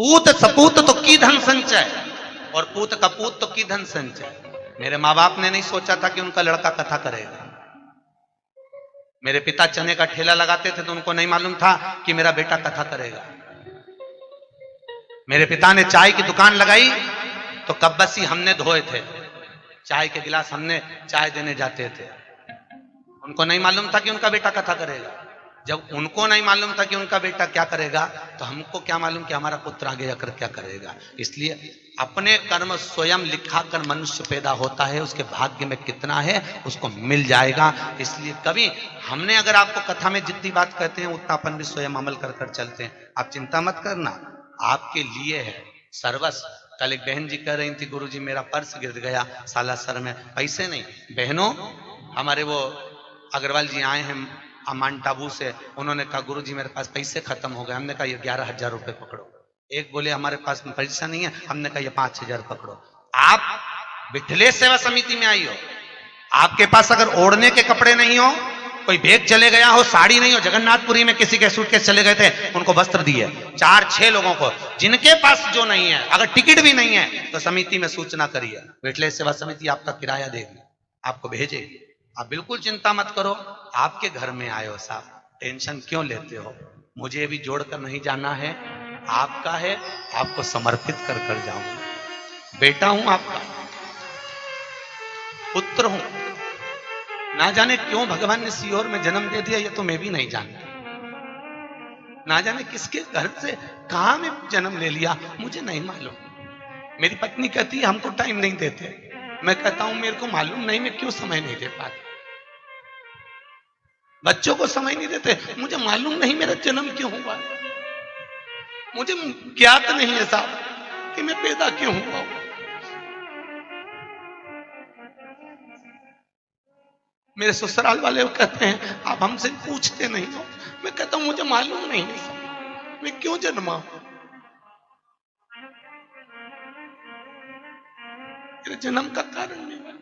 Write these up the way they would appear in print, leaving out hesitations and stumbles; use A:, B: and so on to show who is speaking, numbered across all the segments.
A: पूत सपूत तो की धन संचय और पूत कपूत तो की धन संचय। मेरे माँ बाप ने नहीं सोचा था कि उनका लड़का कथा करेगा। मेरे पिता चने का ठेला लगाते थे तो उनको नहीं मालूम था कि मेरा बेटा कथा करेगा। मेरे पिता ने चाय की दुकान लगाई तो कब्बसी हमने धोए थे, चाय के गिलास हमने चाय देने जाते थे। उनको नहीं मालूम था कि उनका बेटा कथा करेगा। जब उनको नहीं मालूम था कि उनका बेटा क्या करेगा तो हमको क्या मालूम कि हमारा पुत्र आगे जाकर क्या करेगा। इसलिए अपने कर्म स्वयं लिखा कर मनुष्य पैदा होता है, उसके भाग्य में कितना है उसको मिल जाएगा। इसलिए कभी हमने अगर आपको कथा में जितनी बात कहते हैं उतना अपन भी स्वयं अमल कर कर चलते हैं। आप चिंता मत करना, आपके लिए है सर्वस्व। कल एक बहन जी कह रही थी, गुरुजी मेरा पर्स गिर गया सालासर में, पैसे नहीं। बहनों, हमारे वो अग्रवाल जी आए हैं माउंट आबू से, उन्होंने कहा गुरुजी मेरे पास पैसे खत्म हो गए। हमने कहा ये 11,000 रुपए पकड़ो। एक बोले हमारे पास पैसा नहीं है, हमने कहा ये 5,000 पकड़ो। आप विठलेश सेवा समिति में आई हो, आपके पास अगर ओढ़ने के कपड़े नहीं हो, कोई बैग चले गया हो, साड़ी नहीं हो, जगन्नाथपुरी में किसी के सूटकेस चले गए थे, उनको वस्त्र दिए 4-6 लोगों को। जिनके पास जो नहीं है, अगर टिकट भी नहीं है तो समिति में सूचना करिए, विठलेश सेवा समिति आपका किराया देगी, आपको भेजेगी। आप बिल्कुल चिंता मत करो, आपके घर में आए हो साहब, टेंशन क्यों लेते हो। मुझे भी जोड़कर नहीं जाना है, आपका है, आपको समर्पित कर कर जाऊंगा। बेटा हूं आपका, पुत्र हूं। ना जाने क्यों भगवान ने सीहोर में जन्म दे दिया, ये तो मैं भी नहीं जानता। ना जाने किसके घर से कहां में जन्म ले लिया, मुझे नहीं मालूम। मेरी पत्नी कहती है हमको टाइम नहीं देते, मैं कहता हूं मेरे को मालूम नहीं, मैं क्यों समय नहीं दे पाता। बच्चों को समय नहीं देते, मुझे मालूम नहीं मेरा जन्म क्यों हुआ, मुझे ज्ञात नहीं है साहब कि मैं पैदा क्यों हुआ। मेरे ससुराल वाले कहते हैं आप हमसे पूछते नहीं हो, मैं कहता हूं मुझे मालूम नहीं है साहब मैं क्यों जन्मा हूं। मेरे जन्म का कारण नहीं मालूम।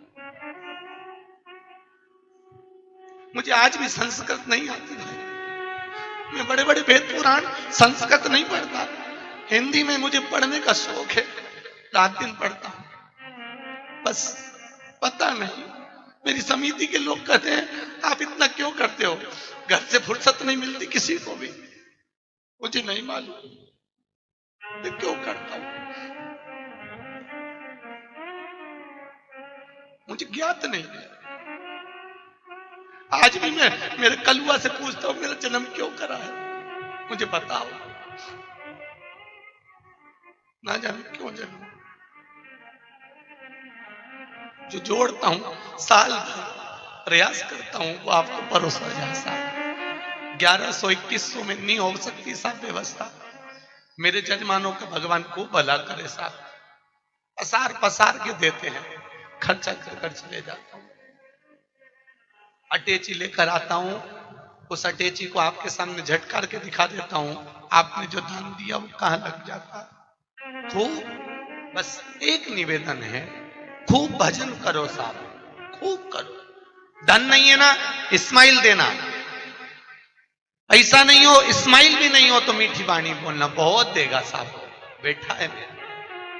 A: मुझे आज भी संस्कृत नहीं आती है, मैं बड़े बड़े वेद पुराण संस्कृत नहीं पढ़ता, हिंदी में मुझे पढ़ने का शौक है, रात दिन पढ़ता हूं। बस पता नहीं, मेरी समिति के लोग कहते हैं आप इतना क्यों करते हो, घर से फुर्सत नहीं मिलती किसी को भी। मुझे नहीं मालूम मैं क्यों करता हूं, मुझे ज्ञात नहीं है। आज भी मैं मेरे कलुआ से पूछता हूं मेरा जन्म क्यों करा है, मुझे बताओ। ना जाने क्यों जन्म। जो जोड़ता हूं साल भर प्रयास करता हूं वो आपको परोसा जाए साहब। 1100-2100 में नहीं हो सकती साहब व्यवस्था। मेरे जजमानों का भगवान को भला करे साहब, पसार पसार के देते हैं, खर्चा कर कर चले जाता हूं। अटैची लेकर आता हूं, उस अटैची को आपके सामने झटकार के दिखा देता हूं, आपने जो दान दिया वो कहां लग जाता। तो बस एक निवेदन है, खूब भजन करो साहब, खूब करो। धन नहीं है ना, इस्माइल देना। ऐसा नहीं हो, इस्माइल भी नहीं हो तो मीठी वाणी बोलना, बहुत देगा साहब। बैठा है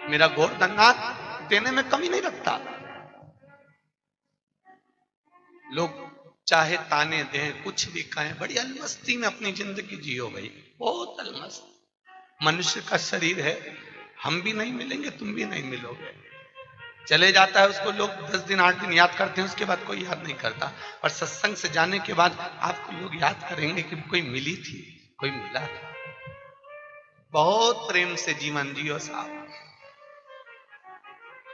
A: मेरा गोवर्धननाथ, देने में कमी नहीं रखता। लोग चाहे ताने दें, कुछ भी कहें, बड़ी अलमस्ती में अपनी जिंदगी जियो भाई, बहुत अलमस्त। मनुष्य का शरीर है, हम भी नहीं मिलेंगे, तुम भी नहीं मिलोगे। चले जाता है उसको लोग 10 दिन 8 दिन याद करते हैं, उसके बाद कोई याद नहीं करता। और सत्संग से जाने के बाद आपको लोग याद करेंगे कि कोई मिली थी, कोई मिला था। बहुत प्रेम से जीवन जियो साहब,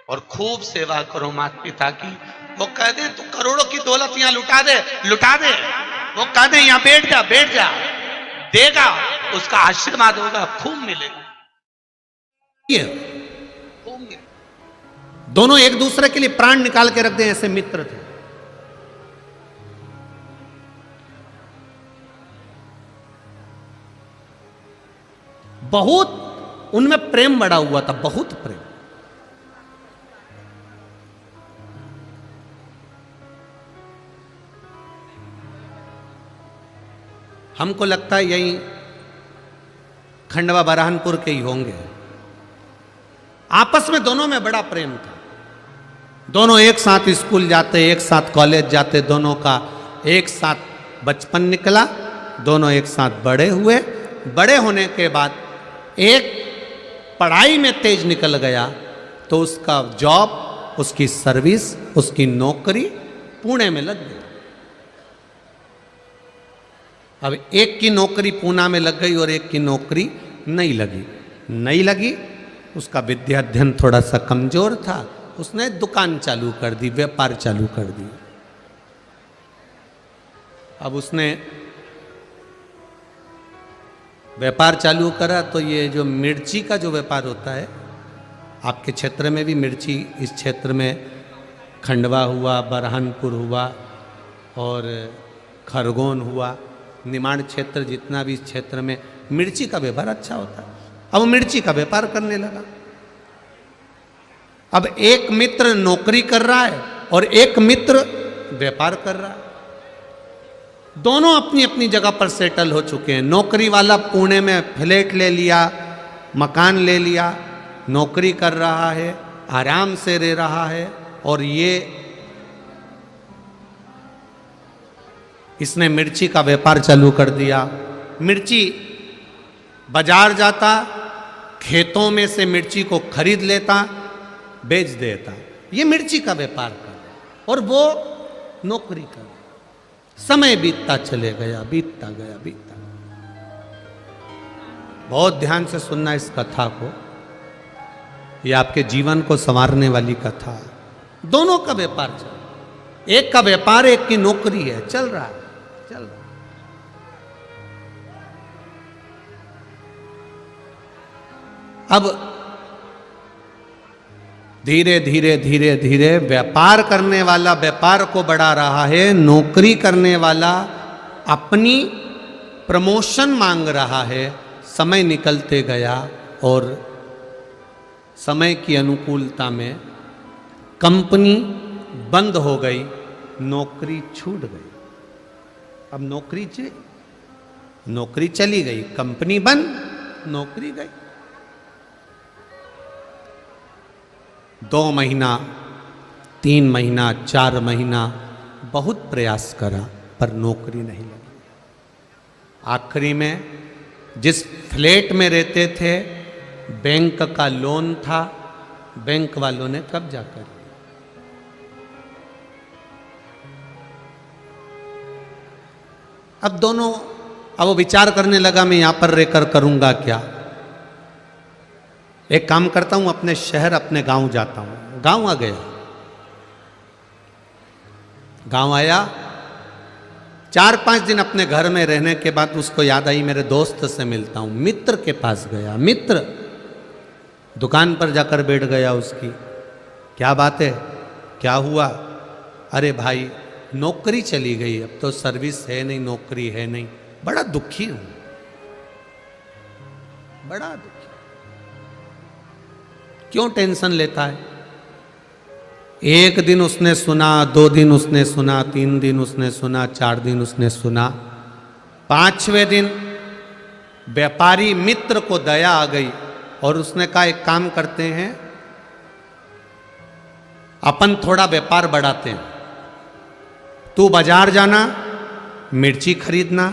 A: और खूब सेवा करो माता पिता की। वो कह दे तू करोड़ों की दौलत यहां लुटा दे, लुटा दे। वो कह दे यहां बैठ जा, बैठ जा, देगा, उसका आशीर्वाद होगा, खूब मिलेगा। खूब मिलेगा। दोनों एक दूसरे के लिए प्राण निकाल के रख दे, ऐसे मित्र थे। बहुत उनमें प्रेम बड़ा हुआ था, बहुत प्रेम। हमको लगता है यही खंडवा बरहानपुर के ही होंगे। आपस में दोनों में बड़ा प्रेम था। दोनों एक साथ स्कूल जाते, एक साथ कॉलेज जाते, दोनों का एक साथ बचपन निकला, दोनों एक साथ बड़े हुए। बड़े होने के बाद एक पढ़ाई में तेज निकल गया तो उसका जॉब, उसकी सर्विस, उसकी नौकरी पुणे में लग गई। अब एक की नौकरी पूना में लग गई और एक की नौकरी नहीं लगी। उसका विद्या अध्ययन थोड़ा सा कमजोर था, उसने दुकान चालू कर दी, व्यापार चालू कर दी। अब उसने व्यापार चालू करा तो ये जो मिर्ची का जो व्यापार होता है, आपके क्षेत्र में भी मिर्ची, इस क्षेत्र में खंडवा हुआ, बरहानपुर हुआ और खरगोन हुआ, निमाड़ क्षेत्र, जितना भी इस क्षेत्र में मिर्ची का व्यापार अच्छा होता है। अब वो मिर्ची का व्यापार करने लगा। अब एक मित्र नौकरी कर रहा है और एक मित्र व्यापार कर रहा है। दोनों अपनी अपनी जगह पर सेटल हो चुके हैं। नौकरी वाला पुणे में फ्लैट ले लिया, मकान ले लिया, नौकरी कर रहा है, आराम से रह रहा है। और इसने मिर्ची का व्यापार चालू कर दिया। मिर्ची बाजार जाता, खेतों में से मिर्ची को खरीद लेता, बेच देता। ये मिर्ची का व्यापार कर रहा और वो नौकरी कर रहा। समय बीतता चले गया, बीतता गया। बहुत ध्यान से सुनना इस कथा को, ये आपके जीवन को संवारने वाली कथा है। दोनों का व्यापार चल रहा, एक का व्यापार, एक की नौकरी है, चल रहा है। अब धीरे धीरे व्यापार करने वाला व्यापार को बढ़ा रहा है, नौकरी करने वाला अपनी प्रमोशन मांग रहा है। समय निकलते गया और समय की अनुकूलता में कंपनी बंद हो गई, नौकरी छूट गई। अब नौकरी चली गई, कंपनी बंद, नौकरी गई। 2 महीना, 3 महीना, 4 महीना बहुत प्रयास करा पर नौकरी नहीं लगी। आखिरी में जिस फ्लैट में रहते थे, बैंक का लोन था, बैंक वालों ने कब्जा कर लिया। अब वो विचार करने लगा, मैं यहां पर रहकर करूंगा क्या? एक काम करता हूं, अपने शहर, अपने गांव जाता हूं। गांव आ गया। गांव आया, 4-5 दिन अपने घर में रहने के बाद उसको याद आई, मेरे दोस्त से मिलता हूं। मित्र के पास गया। मित्र दुकान पर जाकर बैठ गया उसकी। क्या बात है, क्या हुआ? अरे भाई, नौकरी चली गई, अब तो सर्विस है नहीं, नौकरी है नहीं, बड़ा दुखी हूं, बड़ा दुखी। क्यों टेंशन लेता है? 1 दिन उसने सुना, 2 दिन उसने सुना, 3 दिन उसने सुना, 4 दिन उसने सुना। 5वें दिन व्यापारी मित्र को दया आ गई और उसने कहा, एक काम करते हैं, अपन थोड़ा व्यापार बढ़ाते हैं। तू बाजार जाना, मिर्ची खरीदना,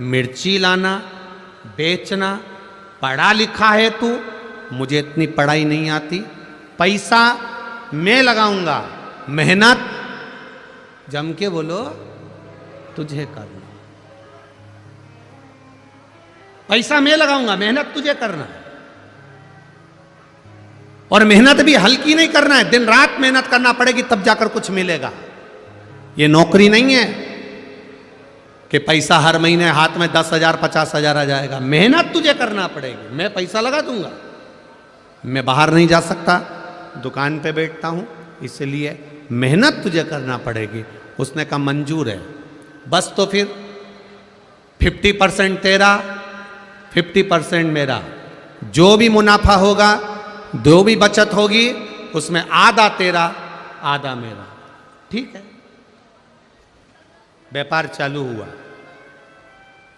A: मिर्ची लाना, बेचना। पढ़ा लिखा है तू, मुझे इतनी पढ़ाई नहीं आती, पैसा मैं लगाऊंगा, मेहनत जम के बोलो तुझे करना। पैसा मैं लगाऊंगा, मेहनत तुझे करना है। और मेहनत भी हल्की नहीं करना है, दिन रात मेहनत करना पड़ेगी, तब जाकर कुछ मिलेगा। ये नौकरी नहीं है कि पैसा हर महीने हाथ में 10,000 50,000 आ जाएगा। मेहनत तुझे करना पड़ेगी। मैं पैसा लगा दूंगा, मैं बाहर नहीं जा सकता, दुकान पे बैठता हूं, इसलिए मेहनत तुझे करना पड़ेगी। उसने कहा मंजूर है, बस तो फिर 50% तेरा, 50% मेरा। जो भी मुनाफा होगा, जो भी बचत होगी, उसमें आधा तेरा, आधा मेरा। ठीक है। व्यापार चालू हुआ,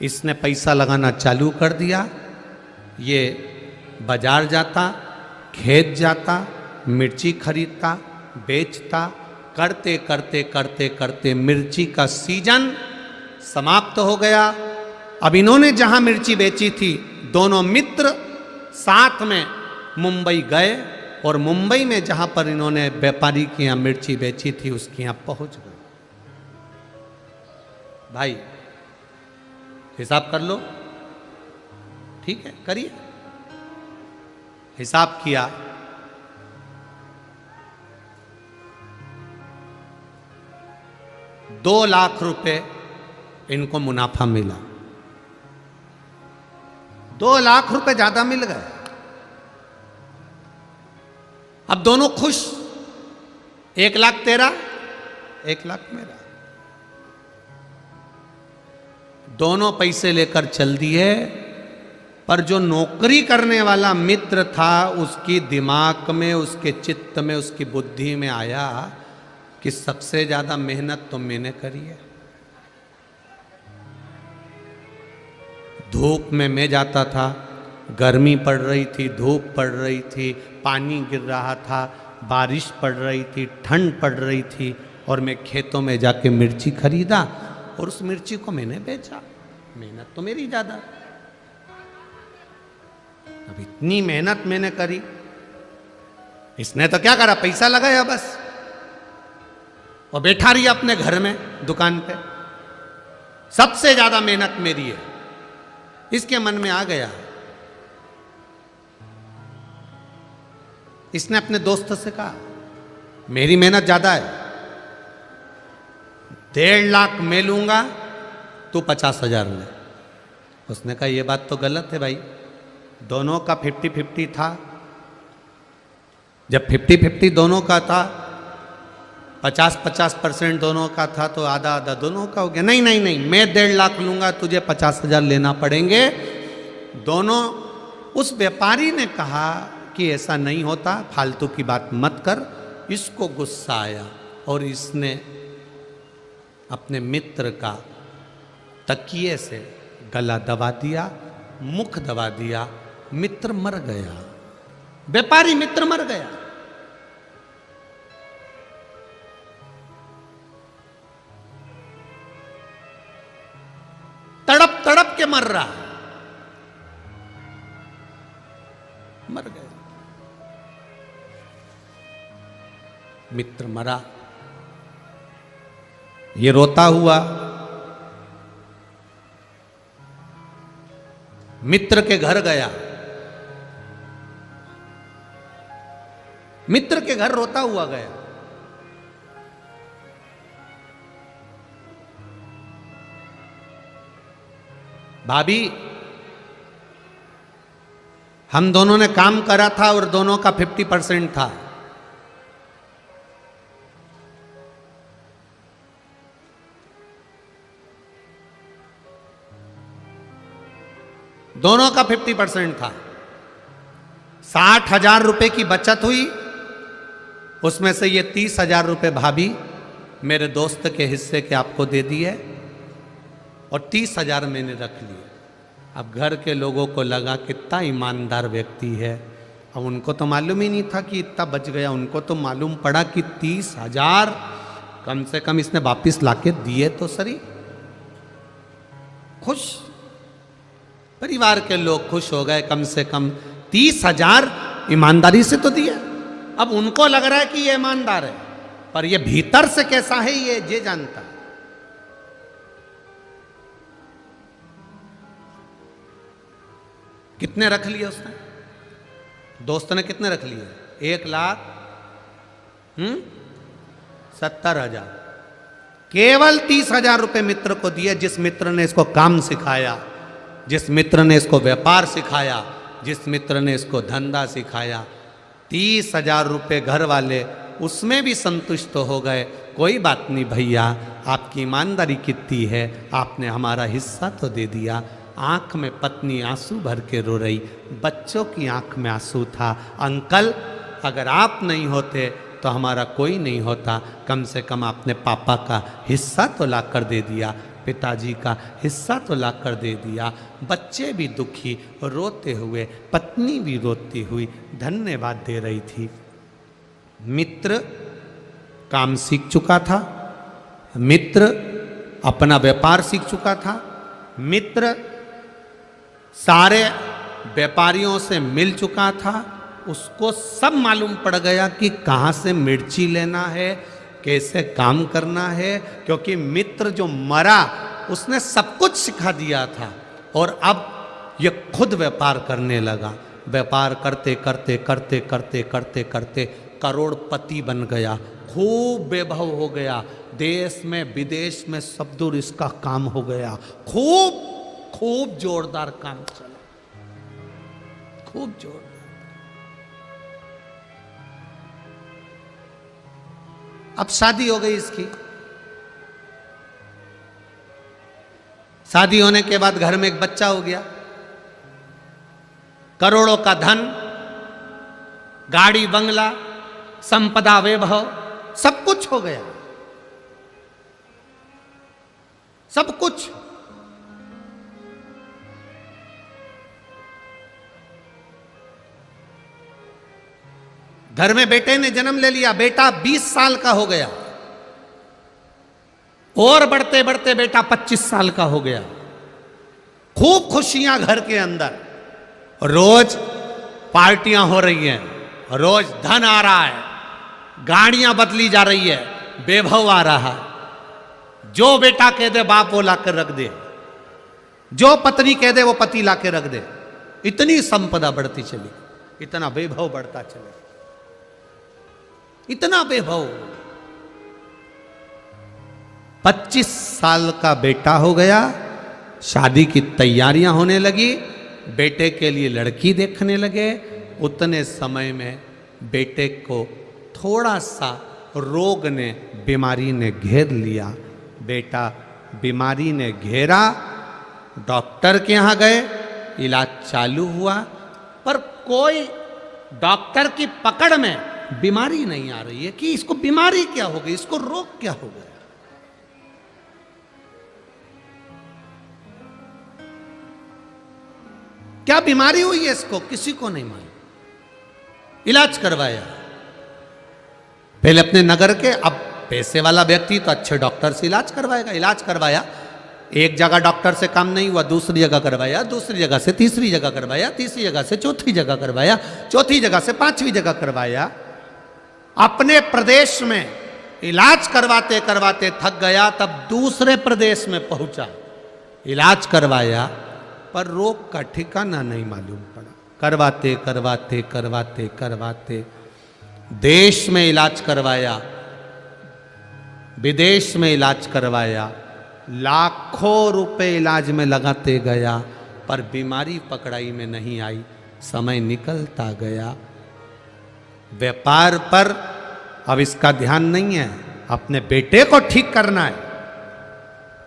A: इसने पैसा लगाना चालू कर दिया। ये बाजार जाता, खेत जाता, मिर्ची खरीदता, बेचता, करते करते करते करते मिर्ची का सीजन समाप्त हो गया। अब इन्होंने जहां मिर्ची बेची थी, दोनों मित्र साथ में मुंबई गए और मुंबई में जहां पर इन्होंने व्यापारी के यहां मिर्ची बेची थी उसके यहां पहुंच गए। भाई हिसाब कर लो, ठीक है, करिए। हिसाब किया, ₹2,00,000 इनको मुनाफा मिला। ₹2,00,000 ज्यादा मिल गए। अब दोनों खुश, 1,00,000 तेरा, 1,00,000 मेरा। दोनों पैसे लेकर चल दिए, पर जो नौकरी करने वाला मित्र था उसकी दिमाग में, उसके चित्त में, उसकी बुद्धि में आया कि सबसे ज्यादा मेहनत तो मैंने करी है। धूप में मैं जाता था, गर्मी पड़ रही थी, धूप पड़ रही थी, पानी गिर रहा था, बारिश पड़ रही थी, ठंड पड़ रही थी, और मैं खेतों में जाके मिर्ची खरीदा और उस मिर्ची को मैंने बेचा। मेहनत तो मेरी ज्यादा। अब इतनी मेहनत मैंने करी, इसने तो क्या करा, पैसा लगाया बस, और बैठा रही अपने घर में दुकान पे। सबसे ज्यादा मेहनत मेरी है, इसके मन में आ गया। इसने अपने दोस्त से कहा, मेरी मेहनत ज्यादा है, 1,50,000 मैं लूंगा, तू 50,000 ले। उसने कहा यह बात तो गलत है भाई, दोनों का 50-50 था। जब 50-50 दोनों का था, 50-50% दोनों का था, तो आधा आधा दोनों का हो गया। नहीं नहीं नहीं, मैं 1,50,000 लूंगा, तुझे 50,000 लेना पड़ेंगे दोनों। उस व्यापारी ने कहा कि ऐसा नहीं होता, फालतू की बात मत कर। इसको गुस्सा आया और इसने अपने मित्र का तकिए से गला दबा दिया, मुख दबा दिया। मित्र मर गया, व्यापारी मित्र मर गया। तड़प तड़प के मर रहा, मर गया। मित्र मरा, ये रोता हुआ मित्र के घर गया। मित्र के घर रोता हुआ गया। भाभी, हम दोनों ने काम करा था और दोनों का 50% था। दोनों का 50% था। 60,000 रुपए की बचत हुई, उसमें से ये 30,000 रुपए भाभी मेरे दोस्त के हिस्से के आपको दे दिए और 30,000 मैंने रख लिए। अब घर के लोगों को लगा कितना ईमानदार व्यक्ति है। अब उनको तो मालूम ही नहीं था कि इतना बच गया, उनको तो मालूम पड़ा कि 30,000 कम से कम इसने वापिस लाके दिए तो सही। खुश, परिवार के लोग खुश हो गए, कम से कम 30,000 ईमानदारी से तो दिया। अब उनको लग रहा है कि ये ईमानदार है, पर ये भीतर से कैसा है ये जानता। कितने रख लिए उसने, दोस्त ने कितने रख लिए? 1,70,000। केवल 30,000 रुपए मित्र को दिए, जिस मित्र ने इसको काम सिखाया, जिस मित्र ने इसको व्यापार सिखाया, जिस मित्र ने इसको धंधा सिखाया। 30,000 रुपए घर वाले उसमें भी संतुष्ट हो गए। कोई बात नहीं भैया, आपकी ईमानदारी कितनी है, आपने हमारा हिस्सा तो दे दिया। आंख में पत्नी आंसू भर के रो रही, बच्चों की आंख में आंसू था। अंकल, अगर आप नहीं होते तो हमारा कोई नहीं होता, कम से कम आपने पापा का हिस्सा तो ला कर दे दिया। पिताजी का हिस्सा तो लाकर दे दिया। बच्चे भी दुखी रोते हुए, पत्नी भी रोती हुई धन्यवाद दे रही थी। मित्र काम सीख चुका था, मित्र अपना व्यापार सीख चुका था, मित्र सारे व्यापारियों से मिल चुका था। उसको सब मालूम पड़ गया कि कहाँ से मिर्ची लेना है, कैसे काम करना है, क्योंकि मित्र जो मरा उसने सब कुछ सिखा दिया था। और अब ये खुद व्यापार करने लगा। व्यापार करते करते करते करते करते करते करोड़पति बन गया, खूब वैभव हो गया। देश में विदेश में सब दूर इसका काम हो गया। खूब खूब जोरदार काम चला, खूब जोरदार। अब शादी हो गई इसकी। शादी होने के बाद घर में एक बच्चा हो गया। करोड़ों का धन, गाड़ी बंगला, संपदा वैभव, सब कुछ हो गया, सब कुछ। घर में बेटे ने जन्म ले लिया। बेटा 20 साल का हो गया और बढ़ते बढ़ते बेटा 25 साल का हो गया। खूब खुशियां घर के अंदर, रोज पार्टियां हो रही हैं, रोज धन आ रहा है, गाड़ियां बदली जा रही है, वैभव आ रहा है। जो बेटा कह दे बाप वो लाकर रख दे, जो पत्नी कह दे वो पति लाकर रख दे। इतनी संपदा बढ़ती चली, इतना वैभव बढ़ता चले, इतना वैभव। 25 साल का बेटा हो गया, शादी की तैयारियां होने लगी, बेटे के लिए लड़की देखने लगे। उतने समय में बेटे को थोड़ा सा रोग ने, बीमारी ने घेर लिया। बेटा बीमारी ने घेरा, डॉक्टर के यहाँ गए, इलाज चालू हुआ, पर कोई डॉक्टर की पकड़ में बीमारी नहीं आ रही है कि इसको बीमारी क्या हो गई, इसको रोग क्या हो गया। क्या बीमारी हुई है इसको, किसी को नहीं मालूम। इलाज करवाया पहले अपने नगर के, अब पैसे वाला व्यक्ति तो अच्छे डॉक्टर से इलाज करवाएगा। इलाज करवाया, एक जगह डॉक्टर से काम नहीं हुआ, दूसरी जगह करवाया, दूसरी जगह से तीसरी जगह करवाया, तीसरी जगह से चौथी जगह करवाया, चौथी जगह से पांचवी जगह करवाया। अपने प्रदेश में इलाज करवाते करवाते थक गया, तब दूसरे प्रदेश में पहुंचा, इलाज करवाया, पर रोग का ठिकाना नहीं मालूम पड़ा। करवाते करवाते करवाते करवाते देश में इलाज करवाया, विदेश में इलाज करवाया, लाखों रुपए इलाज में लगाते गया, पर बीमारी पकड़ाई में नहीं आई। समय निकलता गया, व्यापार पर अब इसका ध्यान नहीं है, अपने बेटे को ठीक करना है,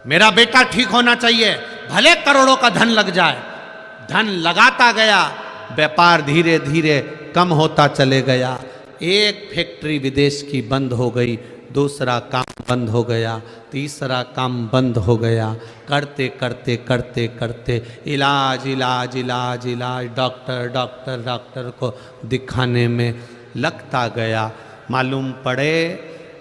A: मेरा बेटा ठीक होना चाहिए, भले करोड़ों का धन लग जाए। धन लगाता गया, व्यापार धीरे धीरे कम होता चले गया। एक फैक्ट्री विदेश की बंद हो गई, दूसरा काम बंद हो गया, तीसरा काम बंद हो गया। करते करते करते करते इलाज इलाज इलाज इलाज, डॉक्टर डॉक्टर डॉक्टर को दिखाने में लगता गया। मालूम पड़े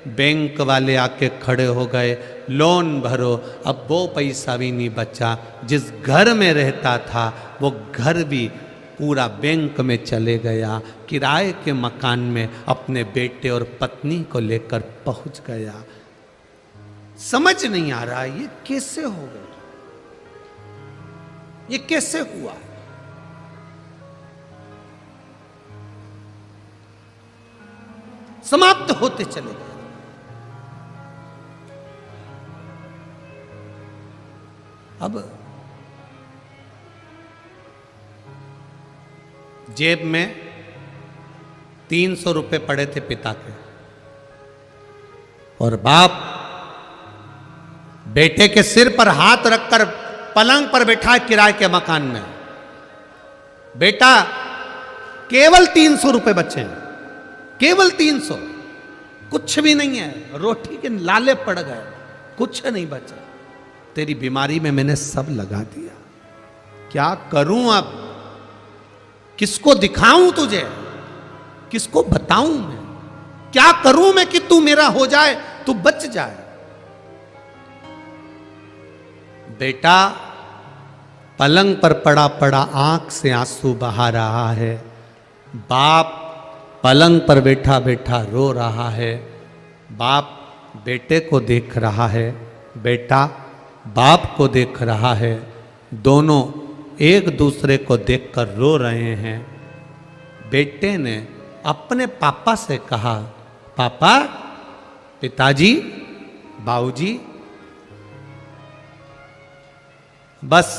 A: बैंक वाले आके खड़े हो गए, लोन भरो। अब वो पैसा भी नहीं बचा, जिस घर में रहता था वो घर भी पूरा बैंक में चले गया। किराए के मकान में अपने बेटे और पत्नी को लेकर पहुंच गया। समझ नहीं आ रहा ये कैसे हो गया, ये कैसे हुआ। समाप्त होते चले गए। अब जेब में 300 रुपए पड़े थे पिता के, और बाप बेटे के सिर पर हाथ रखकर पलंग पर बैठा है किराए के मकान में। बेटा केवल 300 रुपए बचे हैं, केवल 300, कुछ भी नहीं है, रोटी के लाले पड़ गए, कुछ नहीं बचा। तेरी बीमारी में मैंने सब लगा दिया, क्या करूं अब, किसको दिखाऊं तुझे, किसको बताऊं मैं, क्या करूं मैं कि तू मेरा हो जाए, तू बच जाए। बेटा पलंग पर पड़ा पड़ा आंख से आंसू बहा रहा है, बाप पलंग पर बैठा बैठा रो रहा है, बाप बेटे को देख रहा है, बेटा बाप को देख रहा है, दोनों एक दूसरे को देखकर रो रहे हैं। बेटे ने अपने पापा से कहा, पापा, पिताजी, बाबूजी, बस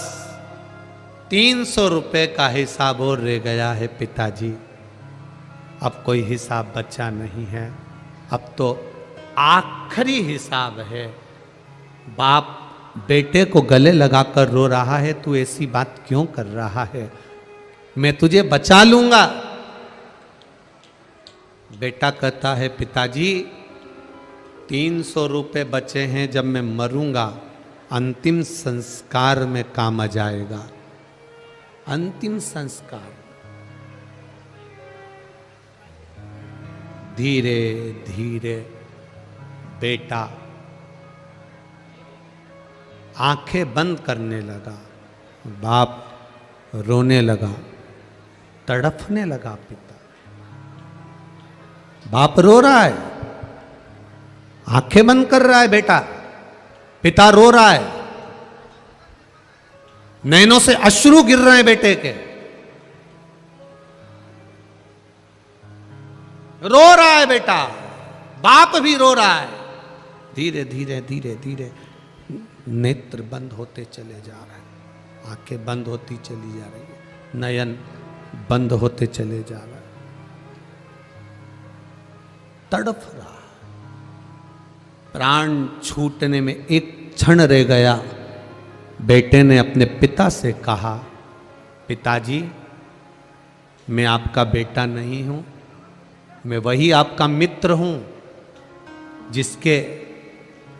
A: 300 रुपए का हिसाब और रह गया है पिताजी, अब कोई हिसाब बचा नहीं है, अब तो आखिरी हिसाब है। बाप बेटे को गले लगाकर रो रहा है, तू ऐसी बात क्यों कर रहा है, मैं तुझे बचा लूंगा। बेटा कहता है, पिताजी 300 रुपए बचे हैं, जब मैं मरूंगा अंतिम संस्कार में काम आ जाएगा। अंतिम संस्कार। धीरे धीरे बेटा आंखें बंद करने लगा, बाप रोने लगा, तड़फने लगा। पिता, बाप रो रहा है, आंखें बंद कर रहा है बेटा, पिता रो रहा है, नैनों से अश्रु गिर रहे हैं बेटे के, रो रहा है बेटा, बाप भी रो रहा है। धीरे धीरे धीरे धीरे नेत्र बंद होते चले जा रहे हैं, आंखें बंद होती चली जा रही है, नयन बंद होते चले जा रहे हैं, तड़फ रहा, प्राण छूटने में एक क्षण रह गया। बेटे ने अपने पिता से कहा, पिताजी, मैं आपका बेटा नहीं हूं, मैं वही आपका मित्र हूं जिसके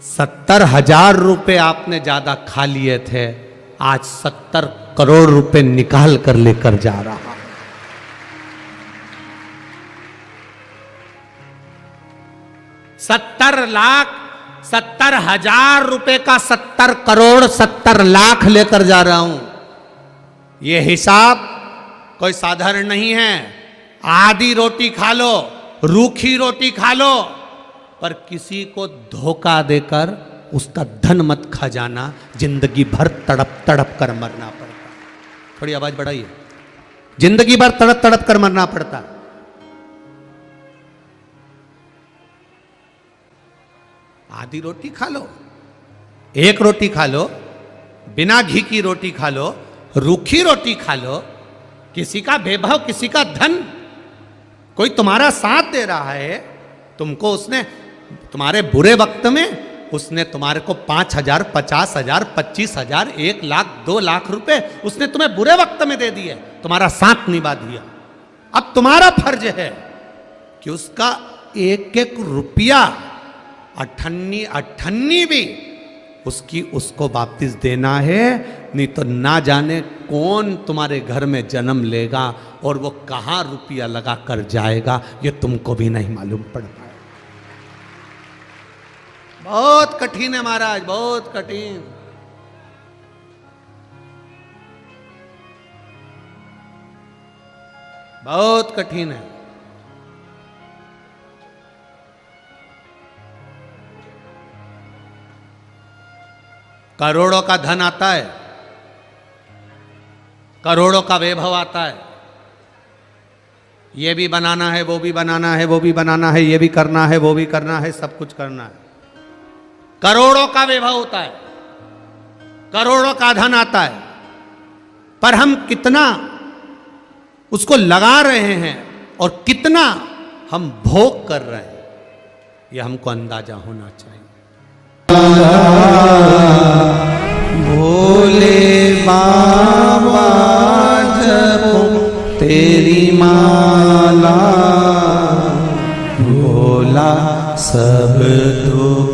A: 70,000 रुपए आपने ज्यादा खा लिए थे, आज 70 करोड़ रुपए निकाल कर लेकर जा रहा। 70,000 रुपए का 70 करोड़ 70 लाख लेकर जा रहा हूं। यह हिसाब कोई साधारण नहीं है। आधी रोटी खा लो, रूखी रोटी खा लो, पर किसी को धोखा देकर उसका धन मत खा जाना, जिंदगी भर तड़प तड़प कर मरना पड़ता। थोड़ी आवाज बढ़ाइए। जिंदगी भर तड़प तड़प कर मरना पड़ता। आधी रोटी खा लो, एक रोटी खा लो, बिना घी की रोटी खा लो, रूखी रोटी खा लो, किसी का वैभव, किसी का धन, कोई तुम्हारा साथ दे रहा है, तुमको उसने तुम्हारे बुरे वक्त में उसने तुम्हारे को 5,000, 50,000, 25,000, 1 लाख, 2 लाख रुपए उसने तुम्हें बुरे वक्त में दे दिए, तुम्हारा साथ निभा दिया। अब तुम्हारा फर्ज है कि उसका एक एक रुपया, अठन्नी अठन्नी भी उसकी उसको वापस देना है, नहीं तो ना जाने कौन तुम्हारे घर में जन्म लेगा और वो कहां रुपया लगा कर जाएगा, ये तुमको भी नहीं मालूम पड़ पाए। बहुत कठिन है महाराज, बहुत कठिन। बहुत कठिन है। करोड़ों का धन आता है, करोड़ों का वैभव आता है, ये भी बनाना है, वो भी बनाना है, वो भी बनाना है, ये भी करना है, वो भी करना है, सब कुछ करना है। करोड़ों का वैभव होता है, करोड़ों का धन आता है, पर हम कितना उसको लगा रहे हैं और कितना हम भोग कर रहे हैं, ये हमको अंदाजा होना चाहिए।
B: भोले बाबा जपो तेरी माला, भोला सब दुख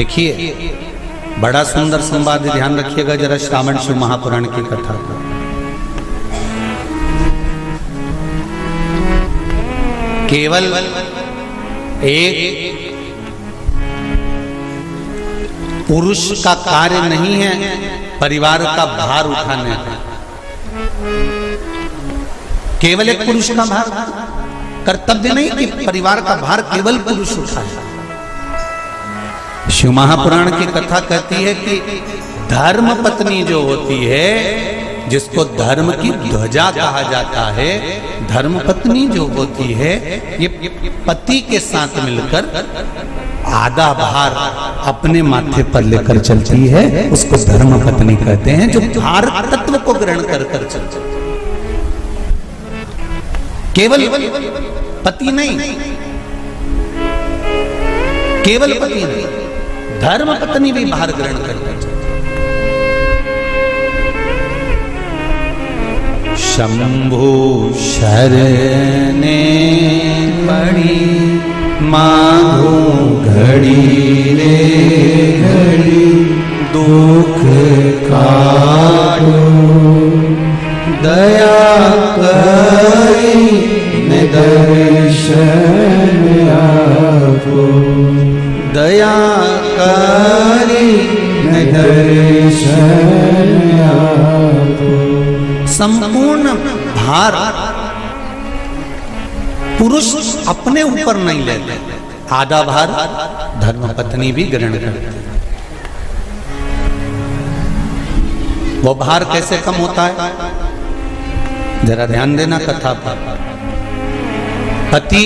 B: देखिए बड़ा सुंदर संवाद, ध्यान रखिएगा जरा श्रावण शिव महापुराण की कथा का। केवल एक पुरुष का कार्य नहीं है परिवार का भार उठाने का। केवल एक पुरुष का भार कर्तव्य नहीं कि परिवार का भार केवल पुरुष उठाए। शिव महापुराण की कथा कहती है कि धर्म पत्नी जो होती है, जिसको धर्म की ध्वजा कहा जाता है, धर्म पत्नी जो होती है ये पति के साथ मिलकर आधा भार अपने माथे पर लेकर चलती है, उसको धर्म पत्नी कहते हैं, जो भार तत्व को ग्रहण कर कर चलती है। केवल पति नहीं, केवल पति नहीं, धर्म पत्नी भी भार ग्रहण कर कर चलती है। शंभु शरणे पड़ी मांगो घड़ी रे घड़ी, दुख काटो दया करी न दर्शन आपो, दया करी न दर्शन आपो। संपूर्ण भार पुरुष अपने ऊपर नहीं लेते, आधा भार धर्मपत्नी भी ग्रहण करती है। वो भार कैसे कम होता है, जरा ध्यान देना कथा पर। पति